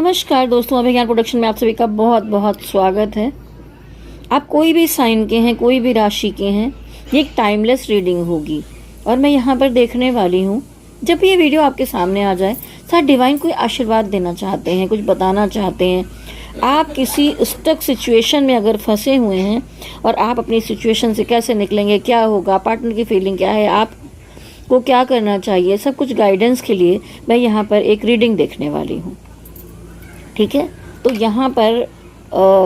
नमस्कार दोस्तों, अभिज्ञान प्रोडक्शन में आप सभी का बहुत बहुत स्वागत है। आप कोई भी साइन के हैं, कोई भी राशि के हैं, ये एक टाइमलेस रीडिंग होगी और मैं यहाँ पर देखने वाली हूँ। जब ये वीडियो आपके सामने आ जाए, शायद डिवाइन कोई आशीर्वाद देना चाहते हैं, कुछ बताना चाहते हैं। आप किसी स्टक सिचुएशन में अगर फंसे हुए हैं और आप अपनी सिचुएशन से कैसे निकलेंगे, क्या होगा, पार्टनर की फीलिंग क्या है, आप को क्या करना चाहिए, सब कुछ गाइडेंस के लिए मैं यहाँ पर एक रीडिंग देखने वाली हूँ। ठीक है, तो यहाँ पर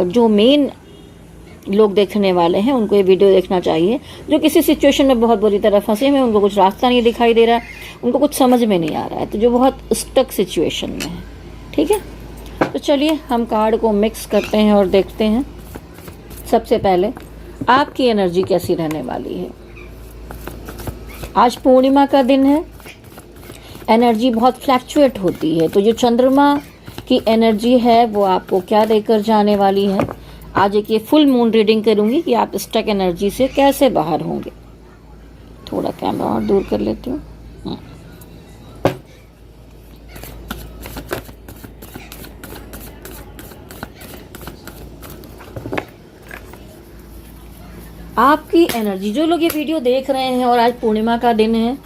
जो मेन लोग देखने वाले हैं उनको ये वीडियो देखना चाहिए। जो किसी सिचुएशन में बहुत बुरी तरह फंसे हुए हैं, उनको कुछ रास्ता नहीं दिखाई दे रहा है, उनको कुछ समझ में नहीं आ रहा है, तो जो बहुत स्टक सिचुएशन में है। ठीक है, तो चलिए हम कार्ड को मिक्स करते हैं और देखते हैं। सबसे पहले आपकी एनर्जी कैसी रहने वाली है। आज पूर्णिमा का दिन है, एनर्जी बहुत फ्लैक्चुएट होती है, तो जो चंद्रमा की एनर्जी है वो आपको क्या देकर जाने वाली है। आज एक ये फुल मून रीडिंग करूंगी कि आप स्टक एनर्जी से कैसे बाहर होंगे। थोड़ा कैमरा और दूर कर लेती हूँ। आपकी एनर्जी, जो लोग ये वीडियो देख रहे हैं और आज पूर्णिमा का दिन है,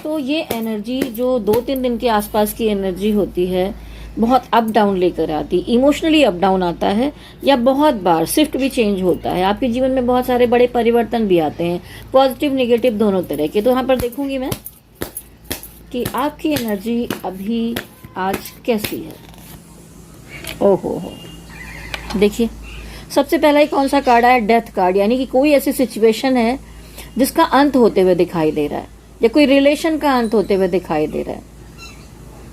तो ये एनर्जी जो 2-3 दिन के आसपास की एनर्जी होती है, बहुत अप डाउन लेकर आती, इमोशनली अप डाउन आता है या बहुत बार शिफ्ट भी चेंज होता है। आपके जीवन में बहुत सारे बड़े परिवर्तन भी आते हैं, पॉजिटिव नेगेटिव दोनों तरह के। तो यहाँ पर देखूंगी मैं कि आपकी एनर्जी अभी आज कैसी है। ओहो हो, देखिए सबसे पहला ही कौन सा कार्ड आया, डेथ कार्ड। यानी कि कोई ऐसी सिचुएशन है जिसका अंत होते हुए दिखाई दे रहा है या कोई रिलेशन का अंत होते हुए दिखाई दे रहा है।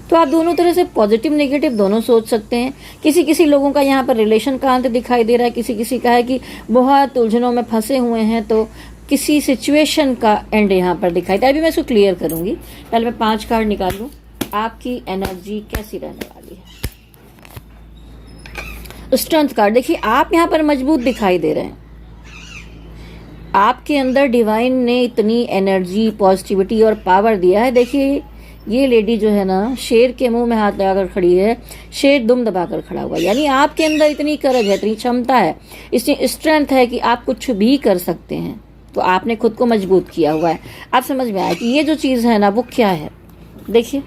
तो आप दोनों तरह से पॉजिटिव नेगेटिव दोनों सोच सकते हैं। किसी किसी लोगों का यहाँ पर रिलेशन का अंत दिखाई दे रहा है, किसी किसी का है कि बहुत उलझनों में फंसे हुए हैं, तो किसी सिचुएशन का एंड यहाँ पर दिखाई दे। अभी मैं इसको क्लियर करूंगी, पहले मैं 5 कार्ड निकाल लूं। आपकी एनर्जी कैसी रहने वाली है। स्ट्रेंथ कार्ड, देखिए आप यहाँ पर मजबूत दिखाई दे रहे हैं। आपके अंदर डिवाइन ने इतनी एनर्जी, पॉजिटिविटी और पावर दिया है। देखिए ये लेडी जो है ना, शेर के मुंह में हाथ लगाकर खड़ी है, शेर दुम दबाकर खड़ा हुआ। यानी आपके अंदर इतनी करज है, इतनी क्षमता है, इतनी स्ट्रेंथ है कि आप कुछ भी कर सकते हैं। तो आपने खुद को मजबूत किया हुआ है। आप समझ में आया कि ये जो चीज़ है ना वो क्या है। देखिए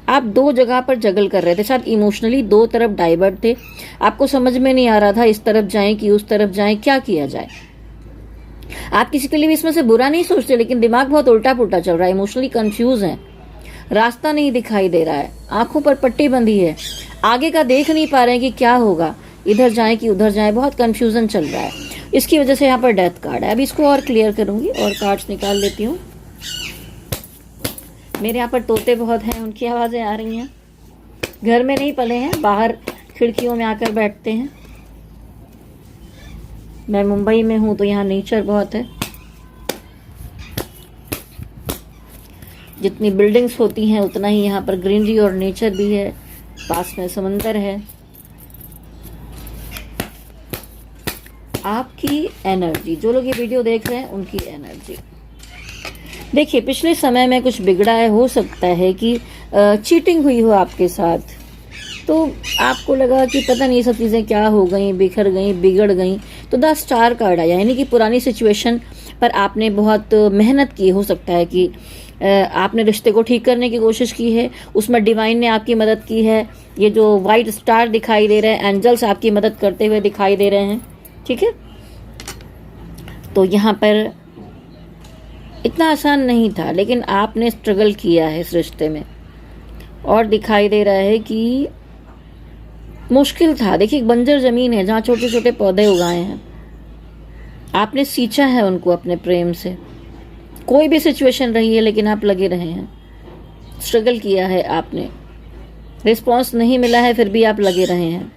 आप 2 जगह पर जगल कर रहे थे, शायद इमोशनली 2 तरफ डाइवर्ट थे। आपको समझ में नहीं आ रहा था इस तरफ जाएं कि उस तरफ जाएं, क्या किया जाए। आप किसी के लिए भी इसमें से बुरा नहीं सोचते, लेकिन दिमाग बहुत उल्टा पुल्टा चल रहा है, इमोशनली कंफ्यूज है, रास्ता नहीं दिखाई दे रहा है, आंखों पर पट्टी बंधी है, आगे का देख नहीं पा रहे हैं कि क्या होगा, इधर जाएं कि उधर जाएं, बहुत कंफ्यूजन चल रहा है। इसकी वजह से यहाँ पर डेथ कार्ड है। अब इसको और क्लियर करूंगी और कार्ड्स निकाल लेती हूँ। मेरे यहाँ पर तोते बहुत हैं, उनकी आवाजें आ रही हैं। घर में नहीं पले हैं, बाहर खिड़कियों में आकर बैठते हैं। मैं मुंबई में हूँ तो यहाँ नेचर बहुत है। जितनी बिल्डिंग्स होती हैं उतना ही यहाँ पर ग्रीनरी और नेचर भी है, पास में समंदर है। आपकी एनर्जी, जो लोग ये वीडियो देख रहे हैं उनकी एनर्जी देखिए। पिछले समय में कुछ बिगड़ा है, हो सकता है कि चीटिंग हुई हो आपके साथ, तो आपको लगा कि पता नहीं ये सब चीज़ें क्या हो गई, बिखर गई, बिगड़ गई। तो 10 स्टार कार्ड आया, यानी कि पुरानी सिचुएशन पर आपने बहुत मेहनत की। हो सकता है कि आपने रिश्ते को ठीक करने की कोशिश की है, उसमें डिवाइन ने आपकी मदद की है। ये जो वाइट स्टार दिखाई दे रहे हैं, एंजल्स आपकी मदद करते हुए दिखाई दे रहे हैं। ठीक है, तो यहाँ पर इतना आसान नहीं था, लेकिन आपने स्ट्रगल किया है इस रिश्ते में और दिखाई दे रहा है कि मुश्किल था। देखिए एक बंजर जमीन है जहाँ छोटे छोटे पौधे उगाए हैं, आपने सींचा है उनको अपने प्रेम से। कोई भी सिचुएशन रही है लेकिन आप लगे रहे हैं, स्ट्रगल किया है आपने, रिस्पॉन्स नहीं मिला है फिर भी आप लगे रहे हैं।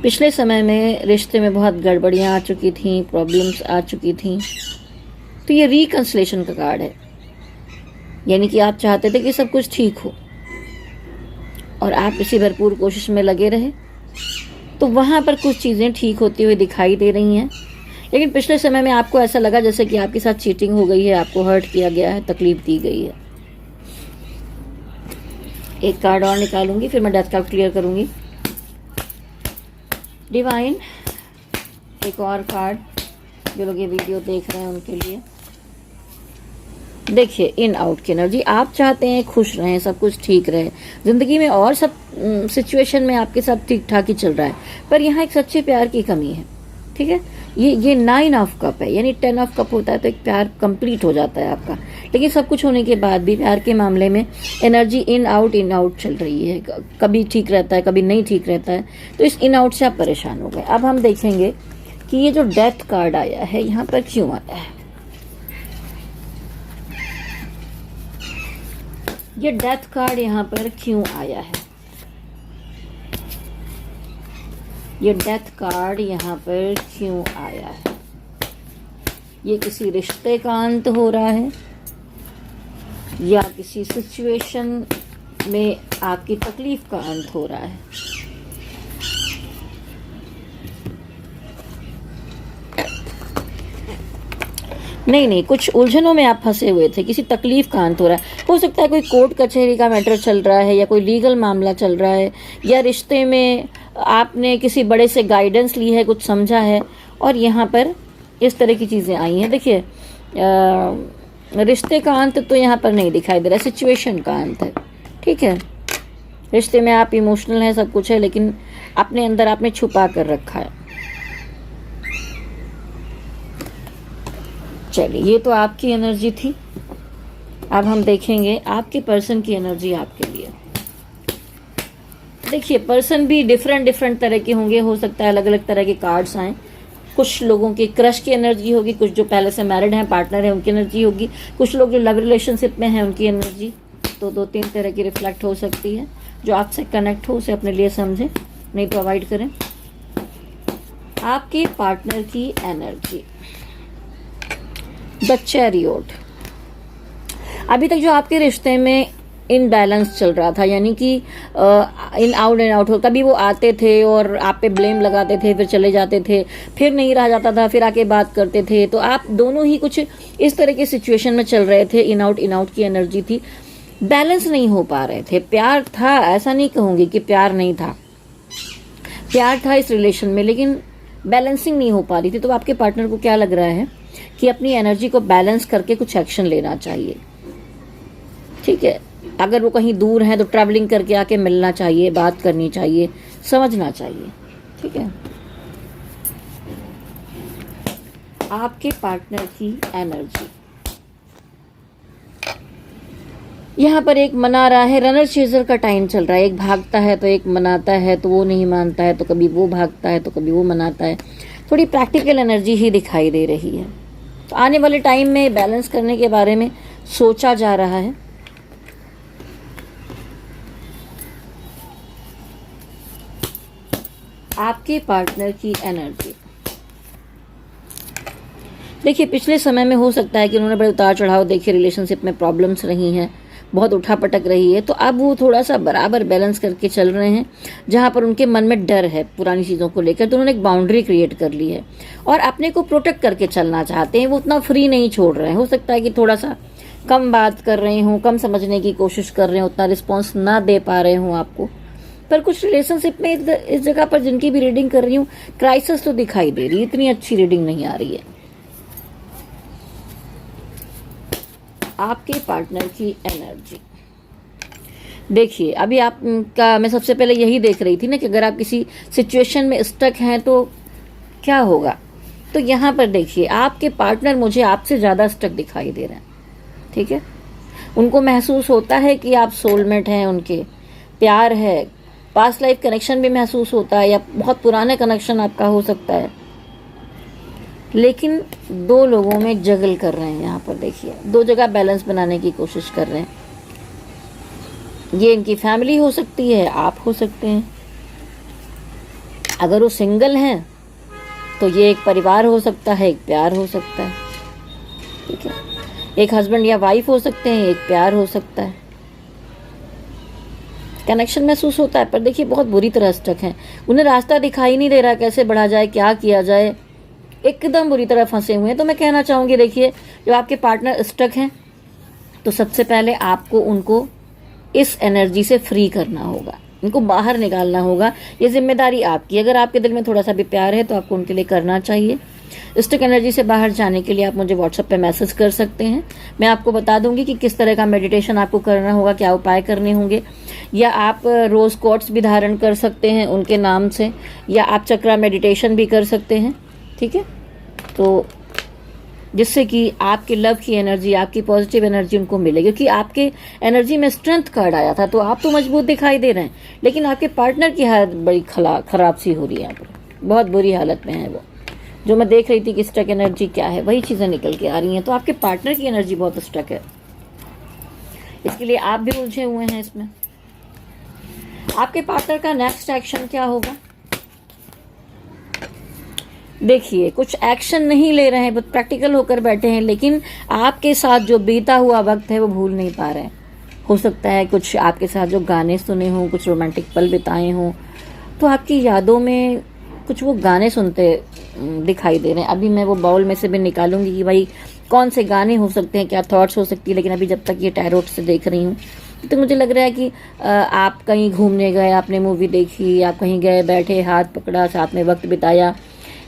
पिछले समय में रिश्ते में बहुत गड़बड़ियाँ आ चुकी थी, प्रॉब्लम्स आ चुकी थी। तो ये रिकंसिलेशन का कार्ड है, यानी कि आप चाहते थे कि सब कुछ ठीक हो और आप इसी भरपूर कोशिश में लगे रहे, तो वहाँ पर कुछ चीज़ें ठीक होती हुई दिखाई दे रही हैं। लेकिन पिछले समय में आपको ऐसा लगा जैसे कि आपके साथ चीटिंग हो गई है, आपको हर्ट किया गया है, तकलीफ दी गई है। एक कार्ड और निकालूंगी, फिर मैं डेथ कार्ड क्लियर करूंगी। डिवाइन, एक और कार्ड जो लोग ये वीडियो देख रहे हैं उनके लिए। देखिए, इन आउट की एनर्जी, आप चाहते हैं खुश रहें, सब कुछ ठीक रहे जिंदगी में, और सब सिचुएशन में आपके साथ ठीक ठाक ही चल रहा है, पर यहाँ एक सच्चे प्यार की कमी है। ठीक है, ये 9 ऑफ कप है, यानी 10 ऑफ कप होता है तो एक प्यार कंप्लीट हो जाता है आपका, लेकिन सब कुछ होने के बाद भी प्यार के मामले में एनर्जी इन आउट चल रही है, कभी ठीक रहता है कभी नहीं ठीक रहता है, तो इस इन आउट से आप परेशान हो गए। अब हम देखेंगे कि ये जो डेथ कार्ड आया है यहाँ पर क्यों आया है। ये डेथ कार्ड यहाँ पर क्यों आया है, ये डेथ कार्ड यहाँ पर क्यों आया है। ये किसी रिश्ते का अंत हो रहा है या किसी सिचुएशन में आपकी तकलीफ का अंत हो रहा है। नहीं, कुछ उलझनों में आप फंसे हुए थे, किसी तकलीफ का अंत हो रहा है। हो सकता है कोई कोर्ट कचहरी का मैटर चल रहा है, या कोई लीगल मामला चल रहा है, या रिश्ते में आपने किसी बड़े से गाइडेंस ली है, कुछ समझा है, और यहाँ पर इस तरह की चीज़ें आई हैं। देखिए, रिश्ते का अंत तो यहाँ पर नहीं दिखाई दे रहा, सिचुएशन का अंत है। ठीक है, रिश्ते में आप इमोशनल हैं, सब कुछ है, लेकिन अपने अंदर आपने छुपा कर रखा है। चलिए, ये तो आपकी एनर्जी थी। अब हम देखेंगे आपके पर्सन की एनर्जी आपके लिए। देखिए, पर्सन भी डिफरेंट तरह के होंगे, हो सकता है अलग अलग तरह के कार्ड्स आए। कुछ लोगों की क्रश की एनर्जी होगी, कुछ जो पहले से मैरिड हैं, पार्टनर है, उनकी एनर्जी होगी, कुछ लोग जो लव रिलेशनशिप में हैं उनकी एनर्जी। तो 2-3 तरह की रिफ्लेक्ट हो सकती है। जो आपसे कनेक्ट हो उसे अपने लिए समझें, नहीं तो अवॉइड करें। आपके पार्टनर की एनर्जी, द चैरियट। अभी तक जो आपके रिश्ते में इनबैलेंस चल रहा था, यानी कि इन आउट हो, कभी वो आते थे और आप पे ब्लेम लगाते थे, फिर चले जाते थे, फिर नहीं रहा जाता था, फिर आके बात करते थे, तो आप दोनों ही कुछ इस तरह के सिचुएशन में चल रहे थे। इन आउट की एनर्जी थी, बैलेंस नहीं हो पा रहे थे। प्यार था, ऐसा नहीं कहूंगी कि प्यार नहीं था, प्यार था इस रिलेशन में, लेकिन बैलेंसिंग नहीं हो पा रही थी। तो आपके पार्टनर को क्या लग रहा है कि अपनी एनर्जी को बैलेंस करके कुछ एक्शन लेना चाहिए। ठीक है, अगर वो कहीं दूर हैं तो ट्रैवलिंग करके आके मिलना चाहिए, बात करनी चाहिए, समझना चाहिए। ठीक है, आपके पार्टनर की एनर्जी यहाँ पर एक मना रहा है, रनर चेजर का टाइम चल रहा है। एक भागता है तो एक मनाता है, तो वो नहीं मानता है, तो कभी वो भागता है तो कभी वो मनाता है। थोड़ी प्रैक्टिकल एनर्जी ही दिखाई दे रही है। तो आने वाले टाइम में बैलेंस करने के बारे में सोचा जा रहा है। आपके पार्टनर की एनर्जी, देखिए, पिछले समय में हो सकता है कि उन्होंने बड़े उतार चढ़ाव देखे, रिलेशनशिप में प्रॉब्लम्स रही हैं, बहुत उठापटक रही है, तो अब वो थोड़ा सा बराबर बैलेंस करके चल रहे हैं। जहाँ पर उनके मन में डर है पुरानी चीज़ों को लेकर, तो उन्होंने एक बाउंड्री क्रिएट कर ली है और अपने को प्रोटेक्ट करके चलना चाहते हैं। वो उतना फ्री नहीं छोड़ रहे हैं। हो सकता है कि थोड़ा सा कम बात कर रहे हों, कम समझने की कोशिश कर रहे हों, उतना रिस्पॉन्स ना दे पा रहे हों आपको। पर कुछ रिलेशनशिप में इस जगह पर जिनकी भी रीडिंग कर रही हूँ, क्राइसिस तो दिखाई दे रही है, इतनी अच्छी रीडिंग नहीं आ रही है। आपके पार्टनर की एनर्जी देखिए, अभी आपका, मैं सबसे पहले यही देख रही थी ना कि अगर आप किसी सिचुएशन में स्टक हैं तो क्या होगा। तो यहाँ पर देखिए, आपके पार्टनर मुझे आपसे ज़्यादा स्टक दिखाई दे रहे हैं। ठीक है, उनको महसूस होता है कि आप सोलमेट हैं, उनके प्यार है, पास्ट लाइफ कनेक्शन भी महसूस होता है, या बहुत पुराने कनेक्शन आपका हो सकता है, लेकिन 2 लोगों में जगल कर रहे हैं। यहाँ पर देखिए, 2 जगह बैलेंस बनाने की कोशिश कर रहे हैं। ये इनकी फैमिली हो सकती है, आप हो सकते हैं। अगर वो सिंगल हैं तो ये एक परिवार हो सकता है, एक प्यार हो सकता है। ठीक है, एक हस्बैंड या वाइफ हो सकते हैं, एक प्यार हो सकता है। कनेक्शन महसूस होता है, पर देखिए बहुत बुरी तरह स्टक हैं। उन्हें रास्ता दिखाई नहीं दे रहा, कैसे बढ़ा जाए, क्या किया जाए, एकदम बुरी तरह फंसे हुए हैं। तो मैं कहना चाहूँगी, देखिए, जो आपके पार्टनर स्टक हैं, तो सबसे पहले आपको उनको इस एनर्जी से फ्री करना होगा, इनको बाहर निकालना होगा। ये जिम्मेदारी आपकी। अगर आपके दिल में थोड़ा सा भी प्यार है तो आपको उनके लिए करना चाहिए। स्टक एनर्जी से बाहर जाने के लिए आप मुझे व्हाट्सएप पे मैसेज कर सकते हैं। मैं आपको बता दूंगी कि किस तरह का मेडिटेशन आपको करना होगा, क्या उपाय करने होंगे। या आप रोज कोट्स भी धारण कर सकते हैं उनके नाम से, या आप चक्रा मेडिटेशन भी कर सकते हैं। ठीक है, तो जिससे कि आपके लव की एनर्जी, आपकी पॉजिटिव एनर्जी उनको मिले। क्योंकि आपके एनर्जी में स्ट्रेंथ कार्ड आया था, तो आप तो मजबूत दिखाई दे रहे हैं, लेकिन आपके पार्टनर की हालत बड़ी खराब सी हो रही है। यहाँ पर बहुत बुरी हालत में है वो। जो मैं देख रही थी कि स्टक एनर्जी क्या है, वही चीजें निकल के आ रही हैं। तो आपके पार्टनर की एनर्जी बहुत स्टक है, इसके लिए आप भी उलझे हुए हैं इसमें। आपके पार्टनर का नेक्स्ट एक्शन क्या होगा? देखिए, कुछ एक्शन नहीं ले रहे हैं, बहुत प्रैक्टिकल होकर बैठे हैं, लेकिन आपके साथ जो बीता हुआ वक्त है वो भूल नहीं पा रहे हैं। हो सकता है कुछ आपके साथ जो गाने सुने हों, कुछ रोमांटिक पल बिताए हों, तो आपकी यादों में कुछ वो गाने सुनते दिखाई दे रहे हैं। अभी मैं वो बाउल में से भी निकालूंगी कि भाई कौन से गाने हो सकते हैं, क्या थॉट्स हो सकती है। लेकिन अभी जब तक ये टैरोट से देख रही हूँ तो मुझे लग रहा है कि आप कहीं घूमने गए, आपने मूवी देखी, आप कहीं गए, बैठे, हाथ पकड़ा, साथ में वक्त बिताया,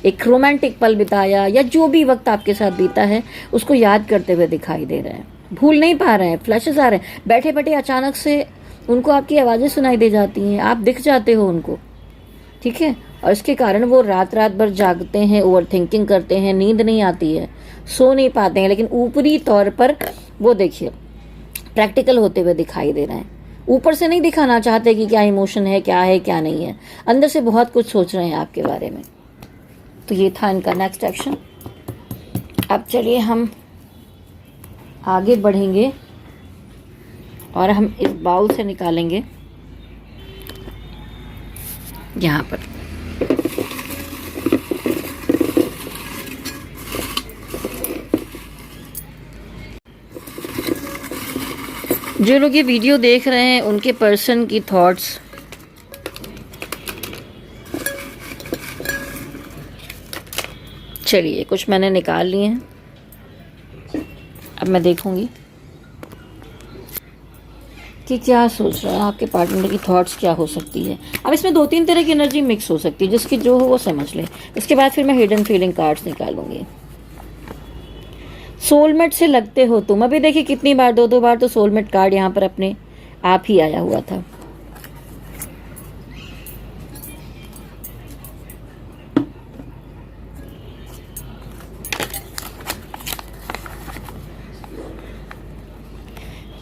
एक रोमांटिक पल बिताया, या जो भी वक्त आपके साथ बीता है उसको याद करते हुए दिखाई दे रहे हैं। भूल नहीं पा रहे हैं, फ्लैशेस आ रहे हैं। बैठे बैठे अचानक से उनको आपकी आवाज़ें सुनाई दे जाती हैं, आप दिख जाते हो उनको। ठीक है, और इसके कारण वो रात रात भर जागते हैं, ओवर थिंकिंग करते हैं, नींद नहीं आती है, सो नहीं पाते हैं। लेकिन ऊपरी तौर पर वो देखिए प्रैक्टिकल होते हुए दिखाई दे रहे हैं। ऊपर से नहीं दिखाना चाहते कि क्या इमोशन है, क्या नहीं है। अंदर से बहुत कुछ सोच रहे हैं आपके बारे में। तो ये था इनका नेक्स्ट एक्शन। अब चलिए हम आगे बढ़ेंगे और हम इस बाउल से निकालेंगे यहाँ पर। जो लोग ये वीडियो देख रहे हैं उनके पर्सन की थॉट्स, चलिए कुछ मैंने निकाल लिए हैं। अब मैं देखूंगी कि क्या सोच रहा है आपके पार्टनर की, थॉट्स क्या हो सकती है। अब इसमें 2-3 तरह की एनर्जी मिक्स हो सकती है, जिसकी जो हो वो समझ ले। इसके बाद फिर मैं हिडन फीलिंग कार्ड्स निकालूंगी। सोलमेट से लगते हो तुम। अभी देखिए कितनी बार, 2-2 बार तो सोलमेट कार्ड यहाँ पर अपने आप ही आया हुआ था।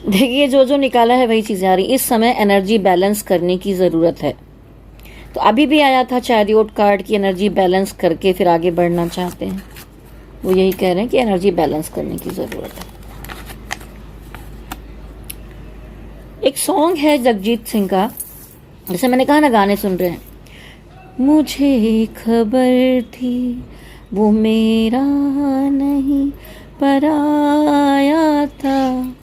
देखिए जो जो निकाला है वही चीजें आ रही। इस समय एनर्जी बैलेंस करने की जरूरत है। तो अभी भी आया था चैरियट कार्ड की, एनर्जी बैलेंस करके फिर आगे बढ़ना चाहते हैं। वो यही कह रहे हैं कि एनर्जी बैलेंस करने की जरूरत है। एक सॉन्ग है जगजीत सिंह का, जैसे मैंने कहा ना गाने सुन रहे हैं। मुझे खबर थी वो मेरा नहीं पराया था,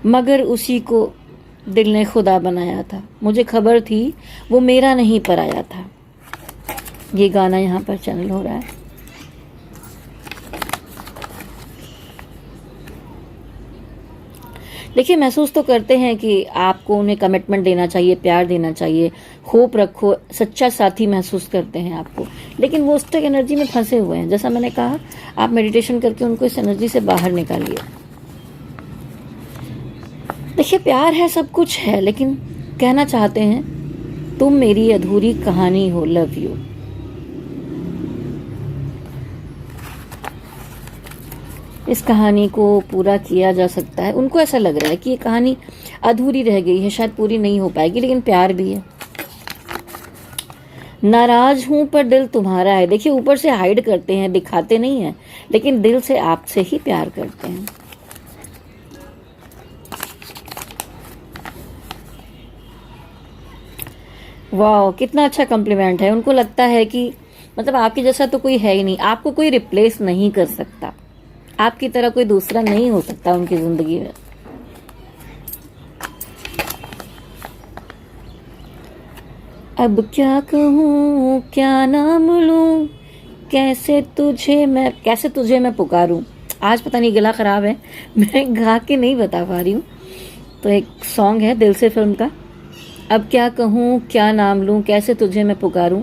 मगर उसी को दिल ने खुदा बनाया था। मुझे खबर थी वो मेरा नहीं पराया था। ये गाना यहाँ पर चैनल हो रहा है। देखिए महसूस तो करते हैं कि आपको उन्हें कमिटमेंट देना चाहिए, प्यार देना चाहिए, होप रखो, सच्चा साथी महसूस करते हैं आपको। लेकिन वो स्टक एनर्जी में फंसे हुए हैं। जैसा मैंने कहा, आप मेडिटेशन करके उनको इस एनर्जी से बाहर निकालिए। देखिए प्यार है, सब कुछ है, लेकिन कहना चाहते हैं तुम मेरी अधूरी कहानी हो, लव यू। इस कहानी को पूरा किया जा सकता है। उनको ऐसा लग रहा है कि ये कहानी अधूरी रह गई है, शायद पूरी नहीं हो पाएगी, लेकिन प्यार भी है। नाराज हूं पर दिल तुम्हारा है। देखिए ऊपर से हाइड करते हैं, दिखाते नहीं है, लेकिन दिल से आपसे ही प्यार करते हैं। वाह, कितना अच्छा कॉम्प्लीमेंट है। उनको लगता है कि मतलब आपके जैसा तो कोई है ही नहीं, आपको कोई रिप्लेस नहीं कर सकता, आपकी तरह कोई दूसरा नहीं हो सकता उनकी जिंदगी में। अब क्या कहूँ, क्या नाम लूं, कैसे तुझे मैं पुकारूं। आज पता नहीं गला खराब है, मैं गा के नहीं बता पा रही हूँ। तो एक सॉन्ग है दिल से फिल्म का, अब क्या कहूँ क्या नाम लूँ कैसे तुझे मैं पुकारूँ,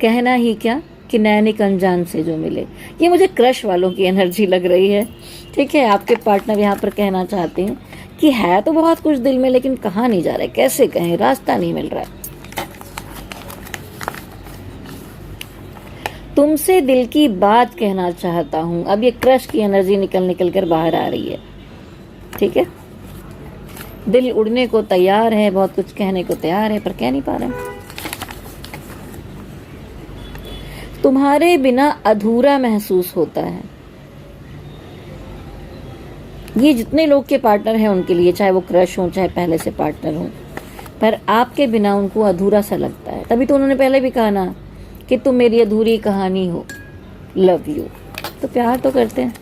कहना ही क्या कि नैनिक अनजान से जो मिले। ये मुझे क्रश वालों की एनर्जी लग रही है। ठीक है, आपके पार्टनर यहाँ पर कहना चाहते हैं कि है तो बहुत कुछ दिल में लेकिन कहाँ नहीं जा रहा है, कैसे कहें, रास्ता नहीं मिल रहा है। तुमसे दिल की बात कहना चाहता हूँ। अब ये क्रश की एनर्जी निकल कर बाहर आ रही है। ठीक है, दिल उड़ने को तैयार है, बहुत कुछ कहने को तैयार है पर कह नहीं पा रहे। तुम्हारे बिना अधूरा महसूस होता है। ये जितने लोग के पार्टनर हैं उनके लिए, चाहे वो क्रश हो चाहे पहले से पार्टनर हो, पर आपके बिना उनको अधूरा सा लगता है। तभी तो उन्होंने पहले भी कहा ना कि तुम मेरी अधूरी कहानी हो, लव यू। तो प्यार तो करते हैं।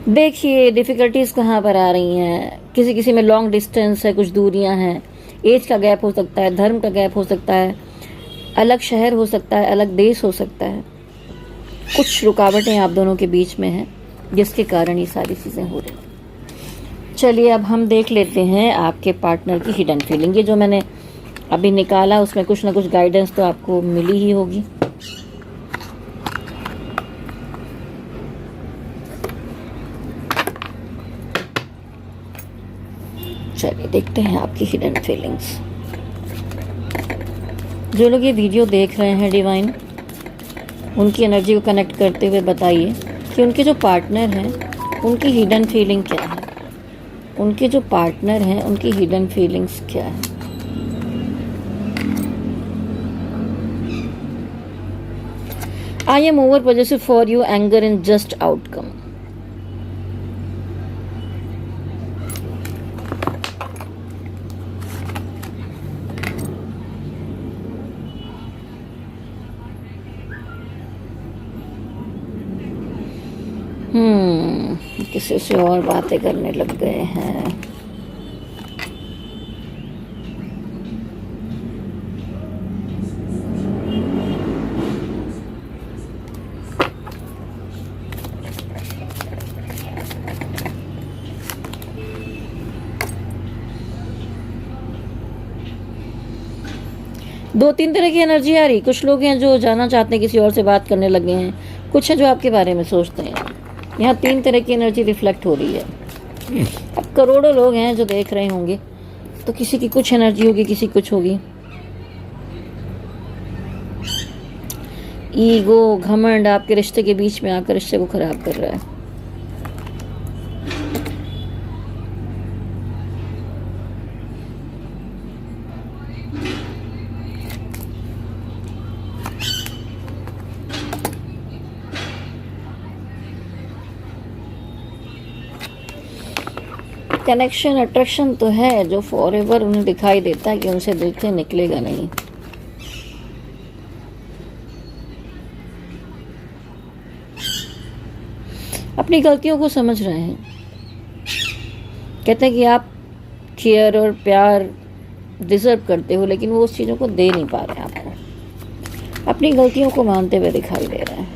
देखिए डिफिकल्टीज कहाँ पर आ रही हैं। किसी किसी में लॉन्ग डिस्टेंस है, कुछ दूरियां हैं, एज का गैप हो सकता है, धर्म का गैप हो सकता है, अलग शहर हो सकता है, अलग देश हो सकता है। कुछ रुकावटें आप दोनों के बीच में हैं जिसके कारण ये सारी चीज़ें हो रही हैं। चलिए अब हम देख लेते हैं आपके पार्टनर की हिडन फीलिंग। ये जो मैंने अभी निकाला उसमें कुछ ना कुछ गाइडेंस तो आपको मिली ही होगी। चलिए देखते हैं आपकी हिडन फीलिंग्स। जो लोग ये वीडियो देख रहे हैं डिवाइन, उनकी एनर्जी को कनेक्ट करते हुए बताइए कि उनके जो पार्टनर हैं उनकी हिडन फीलिंग क्या है। उनके जो पार्टनर हैं उनकी हिडन फीलिंग्स क्या है। I am over positive for you, anger in just outcome. किसी से और बातें करने लग गए हैं। दो तीन तरह की एनर्जी आ रही। कुछ लोग हैं जो जाना चाहते हैं, किसी और से बात करने लगे हैं। कुछ है जो आपके बारे में सोचते हैं। यहाँ तीन तरह की एनर्जी रिफ्लेक्ट हो रही है। अब करोड़ों लोग हैं जो देख रहे होंगे, तो किसी की कुछ एनर्जी होगी, किसी कुछ होगी। ईगो, घमंड आपके रिश्ते के बीच में आकर रिश्ते को खराब कर रहा है। कनेक्शन, अट्रैक्शन तो है जो फॉरएवर उन्हें दिखाई देता है कि उनसे दिल से निकलेगा नहीं। अपनी गलतियों को समझ रहे हैं। कहते हैं कि आप केयर और प्यार डिजर्व करते हो, लेकिन वो उस चीज़ों को दे नहीं पा रहे हैं आपको। अपनी गलतियों को मानते हुए दिखाई दे रहे हैं।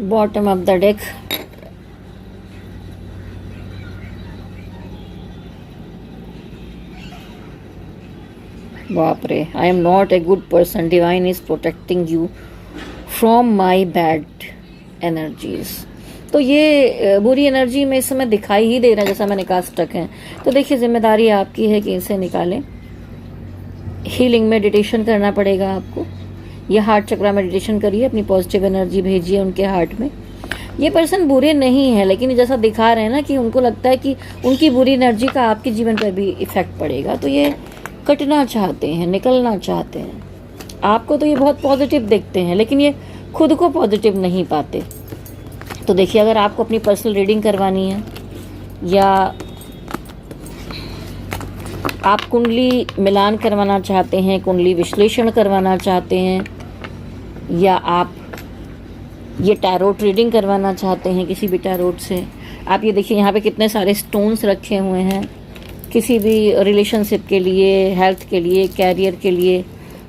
Bottom of the deck, बाप रे, I am not a good person, divine is protecting you from my bad energies. तो ये बुरी एनर्जी में इस समय दिखाई ही दे रहा है, जैसा मैंने कहा स्टक है। तो देखिए जिम्मेदारी आपकी है कि इसे निकालें। हीलिंग मेडिटेशन करना पड़ेगा आपको। ये हार्ट चक्रा मेडिटेशन करिए, अपनी पॉजिटिव एनर्जी भेजिए उनके हार्ट में। ये पर्सन बुरे नहीं है, लेकिन जैसा दिखा रहे हैं ना कि उनको लगता है कि उनकी बुरी एनर्जी का आपके जीवन पर भी इफेक्ट पड़ेगा, तो ये कटना चाहते हैं, निकलना चाहते हैं। आपको तो ये बहुत पॉजिटिव देखते हैं, लेकिन ये खुद को पॉजिटिव नहीं पाते। तो देखिए, अगर आपको अपनी पर्सनल रीडिंग करवानी है या आप कुंडली मिलान करवाना चाहते हैं, कुंडली विश्लेषण करवाना चाहते हैं, या आप ये टैरोट रीडिंग करवाना चाहते हैं किसी भी टैरोट से। आप ये देखिए यहाँ पे कितने सारे स्टोन्स रखे हुए हैं, किसी भी रिलेशनशिप के लिए, हेल्थ के लिए, कैरियर के लिए।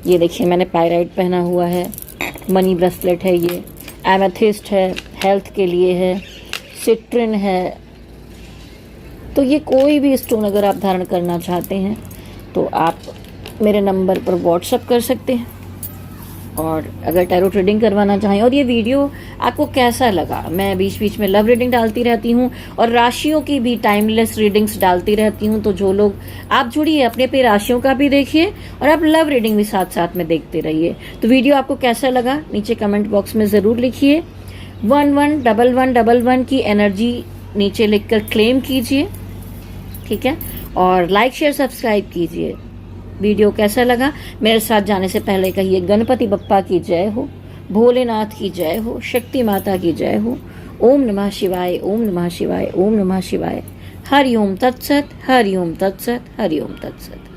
ये देखिए मैंने पायराइट पहना हुआ है, मनी ब्रेसलेट है, ये एमेथिस्ट है, हेल्थ के लिए है, सिट्रिन है। तो ये कोई भी स्टोन अगर आप धारण करना चाहते हैं तो आप मेरे नंबर पर व्हाट्सएप कर सकते हैं। और अगर टैरो रीडिंग करवाना चाहें, और ये वीडियो आपको कैसा लगा, मैं बीच बीच में लव रीडिंग डालती रहती हूँ और राशियों की भी टाइमलेस रीडिंग्स डालती रहती हूँ। तो जो लोग आप जुड़िए, अपने अपनी राशियों का भी देखिए और आप लव रीडिंग भी साथ साथ में देखते रहिए। तो वीडियो आपको कैसा लगा नीचे कमेंट बॉक्स में ज़रूर लिखिए। 111111 की एनर्जी नीचे लिखकर क्लेम कीजिए, ठीक है। और लाइक शेयर सब्सक्राइब कीजिए। वीडियो कैसा लगा मेरे साथ जाने से पहले कहिए गणपति बप्पा की जय हो, भोलेनाथ की जय हो, शक्ति माता की जय हो। ओम नमः शिवाय, ओम नमः शिवाय, ओम नमः शिवाय। हरि ओम तत्सत, हरि ओम तत्सत, हरि ओम तत्सत।